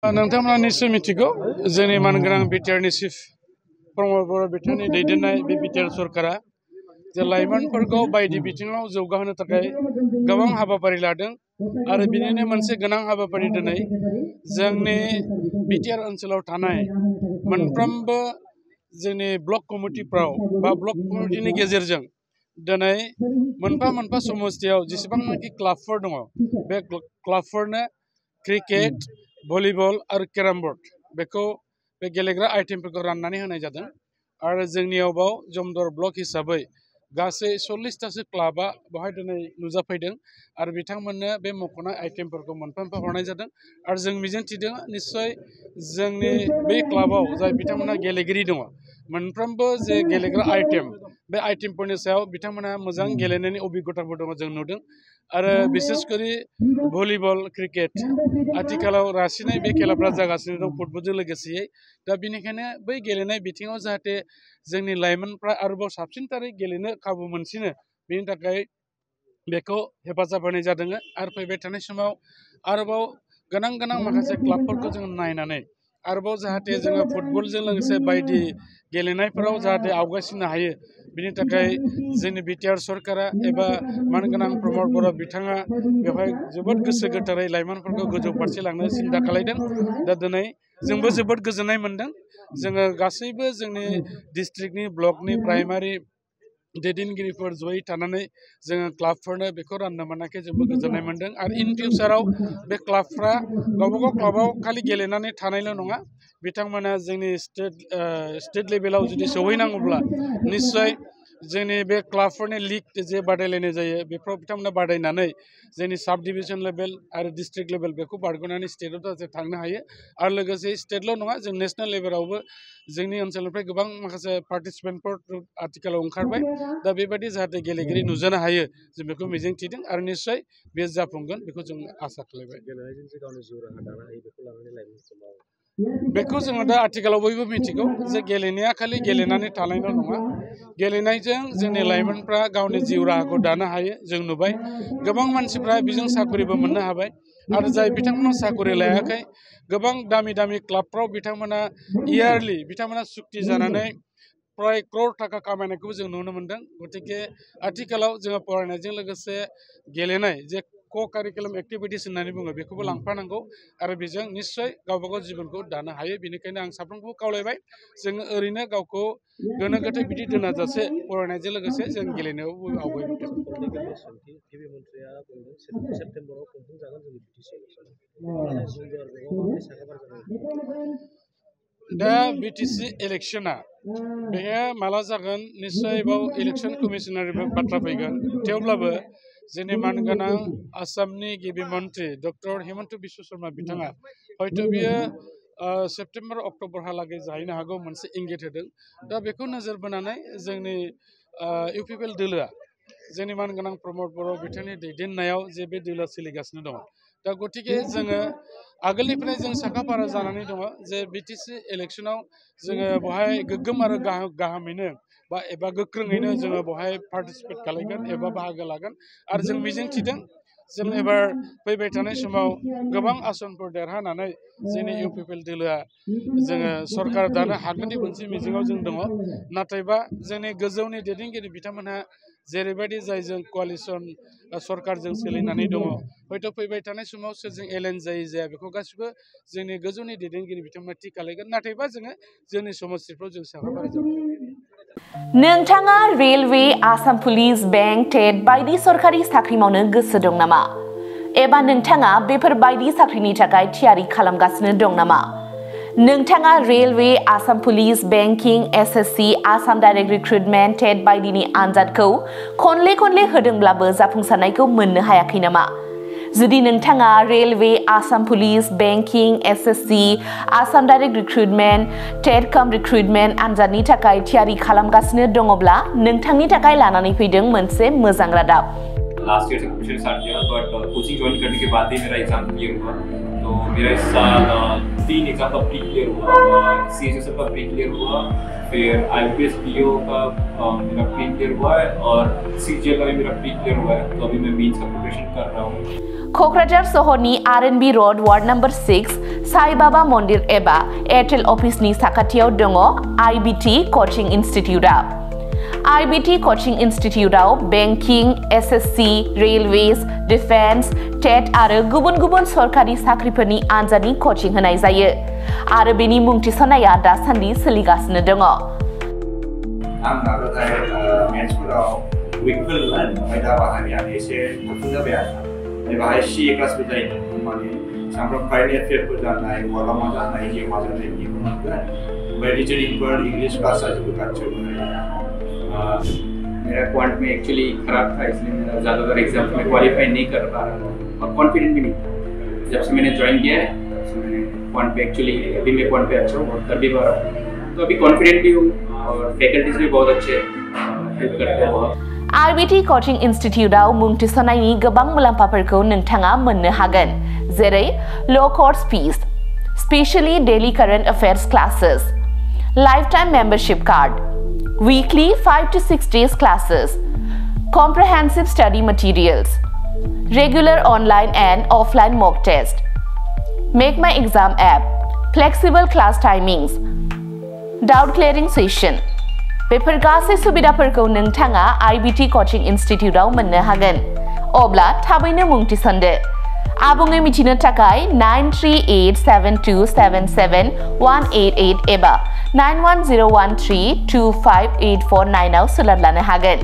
नोंथांमोना निश्चय मिथिगौ जोंनि मानगोनां बिटिआरनि चिफ प्रमद बर' बिथांनि दैदेननाय बे बिटिआर सरकारा जे लाइमोनफोरखौ बायदि बिथिङाव जौगाहोनो थाखाय गोबां हाबाफारि लादों आरो बिनिनो मोनसे गोनां हाबाफारि दिनै जोंनि बिटिआर ओनसोलाव थानाय मोनफ्रोमबो जोंनि ब्लक कमिटिफ्राव बा ब्लक कमिटिनि गेजेरजों दिनै मोनफा मोनफा समस्थियाव जेसेबांनाखि क्लाबफोर दङ बे क्लाबफोरनो क्रिकेट भलिबल और कैरम बोर्ड बेखौ बे गेलेग्रा आइटेमफोरखौ राननानै होनाय जादों आरो जोंनियाव बाव जमदर ब्लक हिसाबै गासै 40टासो क्लाबा बेवहाय दिनै नुजाफैदों आरो बिथांमोननो बे मख'नाय आइटेमफोरखौ मोनफा मोनफा हरनाय जादों आरो जों मिजिंथिदों निश्चय जोंनि बै क्लाबाव जाय बिथांमोना गेलेगिरि दङ मोनफ्रोमबो जे गेलेग्रा आइटेम बे आइटेमफोरनि सायाव बिथांमोना मोजां गेलेनायनि अभिज्ञताफोर दङ जों नुदों आरो बिसेसकरि भलिबल क्रिकेट आथिखालाव रासिनाय बे खेलाफ्रा जागासिनो दं फुटबलजों लोगोसेयै दा बेनिखायनो बै गेलेनाय बिथिङाव जाहाथे जोंनि लाइमोनफ्रा आरोबाव साबसिनथारै गेलेनो खाबु मोनसिनो बेनि थाखाय बेखौ हेफाजाब होनाय जादों आरो फैबाय थानाय समाव आरोबाव गोनां माखासे क्लाबफोरखौ जों नायनानै आरोबाव जाहाथे जोङो फुटबलजों लोगोसे बायदि गेलेनायफोराव जाहाथे आवगायसिननो हायो बिनि थाखाय जोंनि बिटिआर सरकारा एबा मानगोनां प्रमद बर' बिथाङा बेवहाय जोबोद गोसो गोथारै लाइमोनफोरखौ गोजौ फारसे लांनो सिन्था खालामदों दा दिनै जोंबो जोबोद गोजोननाय मोनदों जोङो गासैबो जोंनि डिस्ट्रिक्टनि ब्लकनि प्राइमारि दैदेनगिरिफोर जयै थानानै जोङो क्लाबफोरनो बेखौ राननो मोननायखाय जोबोद गोजोननाय मोनदों आरो इन फिउचाराव बे क्लाबफ्रा गावबागाव क्लाबाव खालि गेलेनानै थानायल' नङा बिथांमोना जोंनि स्टेट लेभेलाव जुदि सौहैनांगौब्ला निश्चय जोंनि बे क्लाबफोरनि लिग जे बादायलायनाय जायो बेफोराव बिथांमोना बादायनानै जोंनि साब डिभिजन लेभेल आरो डिस्ट्रिक्ट लेभेल बेखौ बारग'नानै स्टेटआव जाहाथे थांनो हायो आरो लोगोसे स्टेटल' नङा जों नेसनेल लेभेलावबो जोंनि ओनसोलनिफ्राय गोबां माखासे पार्टिसिपेन्टफोर आथिखालाव ओंखारबाय दा बेबायदि जाहाथे गेलेगिरि नुजानो हायो जों बेखौ मिजिंथिदों आरो निश्चय बे जाफुंगोन बेखौ जों आसा खालामबाय बेखौ जोङो दा आथिखालाव बयबो मिथिगौ जे गेलेनाया खालि गेलेनानै थानायल' नङा गेलेनायजों जोंनि लाइमोनफ्रा गावनि जिउ राहाखौ दानो हायो जों नुबाय गोबां मानसिफ्रा बेजों साख्रिबो मोननो हाबाय आरो जाय बिथांमोना साख्रि लायाखै गोबां दामि क्लाबफ्राव बिथांमोना इयारलि बिथांमोना सुक्ति जानानै प्राय क्रर थाखा खामायनायखौबो जों नुनो मोनदों गतिके आथिखालाव जोङो फरायनायजों लोगोसे गेलेनाय जे क' कारिकुलाम एक्टिभिटिस होननानै बुङो बेखौबो लांफानांगौ आरो बेजों निश्चय गावबागाव जिबनखौ दानो हायो बेनिखायनो आं साफ्रोमखौबो खावलायबाय जोङो ओरैनो गावखौ गोनो गोथो बिदि दोनाजासे फरायनायजों लोगोसे जों गेलेनायावबो आवगायबोदों दा बिटिसि इलेक्शना बेयो माला जागोन निश्चय बाव इलेक्शन कमिशनारनि बाथ्रा फैगोन थेवब्लाबो जोंनि मानगोनां आसामनि गिबि मन्त्रि डक्टर हिमन्त बिश्व शर्मा बिथाङा हयथ' बियो सेप्तेम्बर अक्ट'बरहालागै जाहैनो हागौ मोनसे इंगित होदों दा बेखौ नोजोर बोनानै जोंनि इउपिपिएल दोलोआ जोंनि मानगोनां प्रमद बर' बिथांनि दैदेननायाव जे बे दोलोआ सोलिगासिनो दङ दा गतिके जोङो आगोलनिफ्राय जों साखाफारा जानानै दङ जे बिटिसि इलेक्शनाव जोङो बेवहाय गोग्गोम आरो गाहामैनो बा एबा गोख्रोङैनो जोङो बेवहाय पार्टिसिपेट खालामगोन एबा बाहागो लागोन आरो जों मिजिंथिदों जों एबार फैबाय थानाय समाव गोबां आसनफोर देरहानानै जोंनि इउपिपिएल दोलोआ जोङो सरकार दानो हागोननि मोनसे मिजिङाव जों दङ नाथायबा जोंनि गोजौनि दैदेनगिरि बिथांमोनहा जेरैबायदि जायजों क'लिसन सरकारजों सोलिनानै दङ हयथ' फैबाय थानाय समाव सोरजों एलायन्स जाया बेखौ गासिबो जोंनि गोजौनि दैदेनगिरि बिथांमोना थि खालामगोन नाथायबा जोङो जोंनि समस्थिफ्राव जों साखाफारा जागोन नोंथाङा railway Assam police bank TET बायदि सरखारि साख्रि मावनो गोसो दं नामा एबा नोंथाङा बेफोर बायदि साख्रिनि थाखाय थियारि खालामगासिनो दं नामा नोंथाङा railway Assam police banking SSC Assam direct recruitment TET बायदिनि आनजादखौ खनले होदोंब्लाबो जाफुंसारनायखौ मोननो हायाखै नामा जुदि नोंथाङा railway Assam police banking SSC Assam direct recruitment TET cum recruitment आनजादनि थाखाय थियारि खालामगासिनो दङब्ला नोंथांनि थाखाय लानानै फैदों मोनसे मोजां रादाब लास्ट ईयर से प्रिपरेशन स्टार्ट किया बट कोचिंग ज्वाइन करने के बाद ही मेरा एग्जाम क्लियर हुआ तो मेरा इस साल 3 एग्जाम का प्री क्लियर हुआ, CHSL का प्री क्लियर हुआ, फिर IPS PO का मेरा प्री क्लियर हुआ है और CGL का भी मेरा प्री क्लियर हुआ है। तो अभी मैं मेंस का प्रिपरेशन कर रहा हूँ। क'क्राझार सहरनि RNB road ward number 6 Sai Baba मंदिर एबा एयरटेल अफिसनि साखाथियाव दङ IBT कोचिं इन्स्टिट्यूटआ। IBT कोचिं इन्स्टिट्यूटआव banking, SSC, railways, defence, TET आरो गुबुन गुबुन सरकारि साख्रिफोरनि आनजादनि कोचिं होनाय जायो आरो बेनि मुं थिसननाया दासान्दि सोलिगासिनो दङ। आं नाजानाय मेथ्सफोराव उइकफोरमोन, ओमफ्राय दा बाहायनाया एसे साबसिन जाबाय आरो बाहाय CA क्लासबो जायो, माने सामफ्राम कारेन्ट एफेयारफोर जानाय, बहाबा मा जानाय, जे मा जानाय बेखौ मोनगोन। ओमफ्राय रिजनिंफोर, इंग्लिश क्लास जोबोद खाथियाव होनाय। मेरा क्वांट में एक्चुअली खराब था, इसलिए मेरा ज़्यादातर एग्जाम में क्वालिफाई नहीं कर पा रहा था और कॉन्फिडेंट भी नहीं था। जब से मैंने ज्वाइन किया है तब से मैंने क्वांट पे एक्चुअली अभी मैं क्वांट पे अच्छा हूँ और कर भी पा रहा हूँ। तो अभी कॉन्फिडेंट भी हूँ और फैकल्टीज भी बहुत अच्छे हेल्प करते हैं बहुत। IBT कोचिं इन्स्टिट्यूटआव मुं थिसननायनि गोबां मुलाम्फाफोरखौ नोंथाङा मोननो हागोन, जेरै ल' course fees, specially daily current affairs classes, lifetime membership card, weekly 5 to 6 days classes, comprehensive study materials, regular online and offline mock test, Make My Exam app, flexible class timings, doubt clearing session। Before गासै सुबिदाफोरखौ नोंथाङा IBT coaching इन्स्टिट्यूटआव मोननो हागोन। अब्ला थाबैनो मुं थिसनदो। आबुङै मिथिनो थाखाय 9387277188 एबा 91013258449 आव सोलोंनो हागोन।